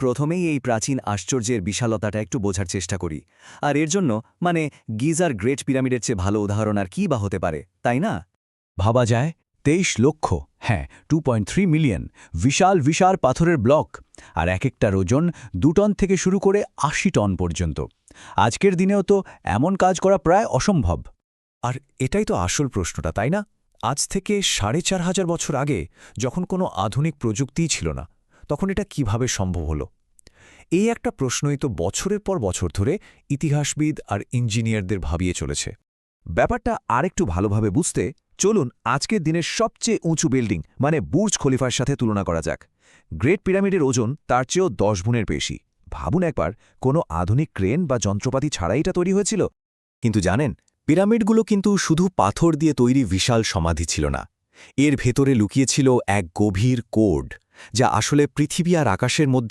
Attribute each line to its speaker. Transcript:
Speaker 1: প্রথমেই এই প্রাচীন আশ্চর্যের বিশালতাটা একটু বোঝার চেষ্টা করি। আর এর জন্য গিজার গ্রেট পিরামিডের চেয়ে ভালো উদাহরণ আর কি বা হতে পারে, তাই না?
Speaker 2: ভাবা যায় 23 লক্ষ, হ্যাঁ 2.3 মিলিয়ন বিশাল বিশাল পাথরের ব্লক, আর এক একটার ওজন 2 টন থেকে শুরু করে 80 টন পর্যন্ত। আজকের দিনেও তো এমন কাজ করা প্রায় অসম্ভব।
Speaker 3: আর এটাই তো আসল প্রশ্নটা, তাই না? আজ থেকে ৪,৫০০ বছর আগে, যখন কোনো আধুনিক প্রযুক্তিই ছিল না, তখন এটা কিভাবে সম্ভব হলো? এই একটা প্রশ্নই তো বছরের পর বছর ধরে ইতিহাসবিদ আর ইঞ্জিনিয়ারদের ভাবিয়ে চলেছে। ব্যাপারটা আরেকটু ভালোভাবে বুঝতে চলুন আজকের দিনের সবচেয়ে উঁচু বিল্ডিং বুর্জ খলিফার সাথে তুলনা করা যাক। গ্রেট পিরামিডের ওজন তার চেয়েও 10 গুণের বেশি। ভাবুন একবার, কোনো আধুনিক ক্রেন বা যন্ত্রপাতি ছাড়াই এটা তৈরি হয়েছিল।
Speaker 4: কিন্তু জানেন, পিরামিডগুলো কিন্তু শুধু পাথর দিয়ে তৈরি বিশাল সমাধি ছিল না। এর ভেতরে লুকিয়েছিল এক গভীর কোড, যা আসলে পৃথিবী আর আকাশের মধ্যে